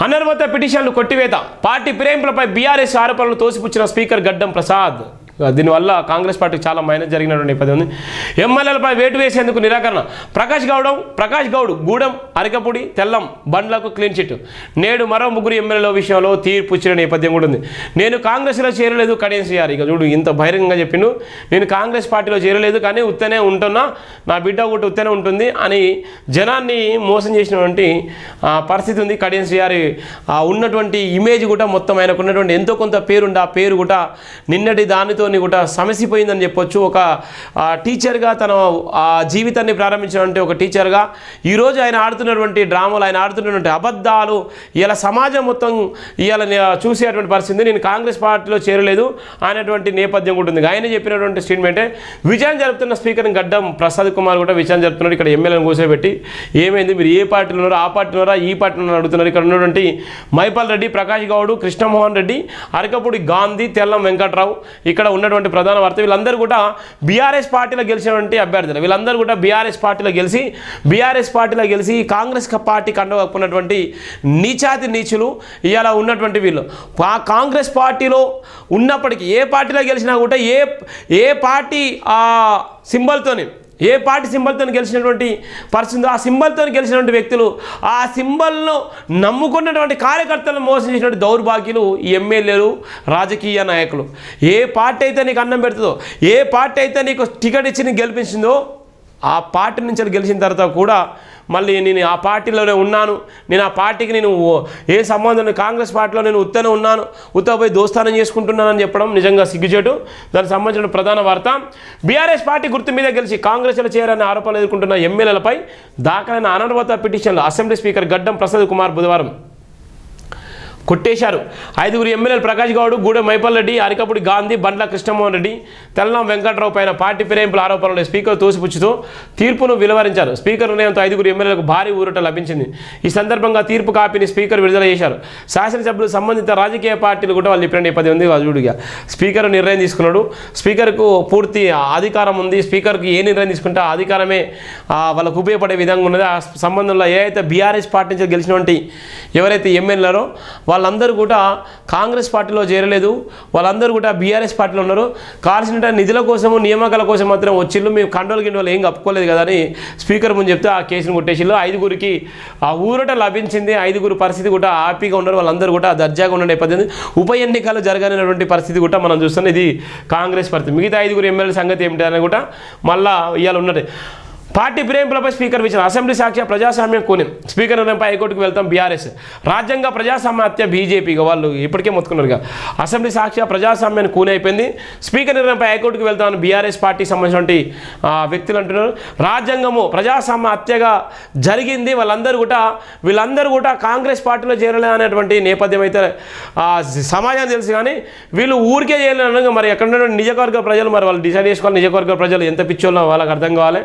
అనర్హత పిటిషన్లు కొట్టివేత party ఫిరాయింపులపై BRS ఆరోపణలు తోసిపుచ్చిన స్పీకర్ గడ్డం ప్రసాద్. దీనివల్ల కాంగ్రెస్ పార్టీకి చాలా మైనస్ జరిగినటువంటి నేపథ్యం ఉంది. ఎమ్మెల్యేలపై వేటు వేసేందుకు నిరాకరణ. ప్రకాష్ గౌడ్ గూడెం అరకపూడి తెల్లం బండ్లకు క్లీన్ చిట్. నేడు మరో ముగ్గురు ఎమ్మెల్యేల విషయంలో తీర్పు ఇచ్చిన నేపథ్యం కూడా ఉంది. నేను కాంగ్రెస్లో చేరలేదు కడియం శ్రీఆర్. ఇక చూడు ఇంత బహిరంగంగా చెప్పిండు, నేను కాంగ్రెస్ పార్టీలో చేరలేదు కానీ ఉత్తనే ఉంటున్నా, నా బిడ్డ ఒకటి ఉత్తనే ఉంటుంది అని జనాన్ని మోసం చేసినటువంటి పరిస్థితి ఉంది. కడియం శ్రీఆర్ ఉన్నటువంటి ఇమేజ్ కూడా మొత్తం ఆయనకు ఉన్నటువంటి ఎంతో కొంత పేరుండి ఆ పేరు కూడా నిన్నటి దానితో కూడా సమసిపోయిందని చెప్పొచ్చు. ఒక టీచర్గా తన జీవితాన్ని ప్రారంభించినటువంటి ఒక టీచర్గా ఈరోజు ఆయన ఆడుతున్నటువంటి డ్రామాలు, ఆయన ఆడుతున్నటువంటి అబద్ధాలు ఇలా సమాజం మొత్తం ఇలా చూసేటువంటి పరిస్థితి. నేను కాంగ్రెస్ పార్టీలో చేరలేదు అనేటువంటి నేపథ్యం కూడా ఉంది. ఆయన చెప్పినటువంటి స్టేట్మెంటే విచారణ జరుపుతున్న స్పీకర్ గడ్డం ప్రసాద్ కుమార్ కూడా విచారణ జరుపుతున్నాడు. ఇక్కడ ఎమ్మెల్యేలను కూర్చోబెట్టి ఏమైంది, మీరు ఏ పార్టీలో ఉన్నారో ఆ పార్టీలో ఉన్నారా ఈ పార్టీలో అడుగుతున్నారు. ఇక్కడ ఉన్నటువంటి మైపాల్ రెడ్డి, ప్రకాష్ గౌడ్, కృష్ణమోహన్ రెడ్డి, అరకపూడి గాంధీ, తెల్లం వెంకట్రావు ఇక్కడ ఉన్నటువంటి ప్రధాన వార్త. వీళ్ళందరూ కూడా బీఆర్ఎస్ పార్టీలో గెలిచినటువంటి అభ్యర్థులు. వీళ్ళందరూ కూడా బీఆర్ఎస్ పార్టీలో గెలిచి కాంగ్రెస్ పార్టీ కండ కప్పుకున్నటువంటి నీచాతి నీచులు ఇలా ఉన్నటువంటి వీళ్ళు. కాంగ్రెస్ పార్టీలో ఉన్నప్పటికీ ఏ పార్టీలో గెలిచినా కూడా ఏ పార్టీ సింబల్తోని ఏ పార్టీ సింబల్తో గెలిచినటువంటి పరిస్థితి, ఆ సింబల్తో గెలిచినటువంటి వ్యక్తులు, ఆ సింబల్ను నమ్ముకున్నటువంటి కార్యకర్తలను మోసం చేసినటువంటి దౌర్భాగ్యులు ఈ ఎమ్మెల్యేలు, రాజకీయ నాయకులు. ఏ పార్టీ అయితే నీకు అన్నం పెడుతుందో, ఏ పార్టీ అయితే నీకు టికెట్ ఇచ్చి నీకు గెలిపించిందో ఆ పార్టీ నుంచి గెలిచిన తర్వాత కూడా మళ్ళీ నేను ఆ పార్టీలోనే ఉన్నాను, నేను ఆ పార్టీకి నేను ఏ సంబంధం, కాంగ్రెస్ పార్టీలో నేను ఉత్తనే ఉన్నాను, పోయి దోస్తానం చేసుకుంటున్నానని చెప్పడం నిజంగా సిగ్గుచేటు. దానికి సంబంధించిన ప్రధాన వార్త, బీఆర్ఎస్ పార్టీ గుర్తు మీద గెలిచి కాంగ్రెస్లో చేరాలని ఆరోపణలు ఎదుర్కొంటున్న ఎమ్మెల్యేలపై దాఖలైన అనర్హత పిటిషన్లు అసెంబ్లీ స్పీకర్ గడ్డం ప్రసాద్ కుమార్ బుధవారం కొట్టేశారు. 5 ఎమ్మెల్యేలు ప్రకాష్ గౌడ్, గూడెం మైపాల్ రెడ్డి, అరకపూడి గాంధీ, బండ్ల కృష్ణమోహన్ రెడ్డి, తెల్లం వెంకట్రావు పైన పార్టీ ఫిరాయింపుల ఆరోపణలు స్పీకర్ తోసిపుచ్చుతూ తీర్పును వెలువరించారు. స్పీకర్ నిర్ణయంతో 5 ఎమ్మెల్యేలకు భారీ ఊరట లభించింది. ఈ సందర్భంగా తీర్పు కాపీని స్పీకర్ విడుదల చేశారు. శాసనసభ్యులు సంబంధిత రాజకీయ పార్టీలు కూడా వాళ్ళు చెప్పిన నేపథ్యం ఉంది. చూడుగా స్పీకర్ నిర్ణయం తీసుకున్నాడు. స్పీకర్కు పూర్తి అధికారం ఉంది. స్పీకర్కి ఏ నిర్ణయం తీసుకుంటే ఆ అధికారమే వాళ్ళకు ఉపయోగపడే విధంగా ఉన్నది. ఆ సంబంధంలో ఏదైతే బీఆర్ఎస్ పార్టీ నుంచి గెలిచినటువంటి ఎవరైతే ఎమ్మెల్యేలో వాళ్ళందరూ కూడా కాంగ్రెస్ పార్టీలో చేరలేదు, వాళ్ళందరూ కూడా బీఆర్ఎస్ పార్టీలో ఉన్నారు. కావాల్సిన నిధుల కోసము నియామకాల కోసం మాత్రం వచ్చిళ్ళు, మేము గిండోలు ఏం కప్పుకోలేదు కదా అని స్పీకర్ ముందు చెప్తే ఆ కేసును కొట్టేసిళ్ళు. 5 ఆ ఊరట లభించింది. 5 పరిస్థితి కూడా హ్యాపీగా ఉన్నారు. వాళ్ళందరూ కూడా దర్జాగా ఉన్న నేపథ్యం. ఉప ఎన్నికలు జరగనటువంటి పరిస్థితి కూడా మనం చూస్తున్నాం. ఇది కాంగ్రెస్ పరిస్థితి. మిగతా 5 ఎమ్మెల్యేల సంగతి ఏమిటి అని కూడా మళ్ళీ ఇవాళ ఉన్నది. పార్టీ ఫిరాయింపులపై స్పీకర్ విచారణ. అసెంబ్లీ సాక్షి ప్రజాస్వామ్యం కూని. స్పీకర్ నిర్ణయంపై హైకోర్టుకు వెళ్తాం బీఆర్ఎస్. రాజ్యాంగ ప్రజాస్వామ్య హత్య బీజేపీగా వాళ్ళు ఇప్పటికే మొత్తుకున్నారుగా. అసెంబ్లీ సాక్షి ప్రజాస్వామ్యాన్ని కూని అయిపోయింది. స్పీకర్ నిర్ణయంపై హైకోర్టుకు వెళ్తామని బీఆర్ఎస్ పార్టీకి సంబంధించినటువంటి వ్యక్తులు అంటున్నారు. రాజ్యాంగము ప్రజాస్వామ్య హత్యగా జరిగింది. వీళ్ళందరూ కూడా కాంగ్రెస్ పార్టీలో చేరలే అనేటువంటి నేపథ్యం అయితే సమాజానికి తెలుసు. కానీ వీళ్ళు ఊరికే చేయలేనగా మరి ఎక్కడ నియోజకవర్గ ప్రజలు మరి వాళ్ళు డిసైడ్ చేసుకోవాలి. నియోజకవర్గ ప్రజలు ఎంత పిచ్చోళ్ళో వాళ్ళకి అర్థం కావాలి.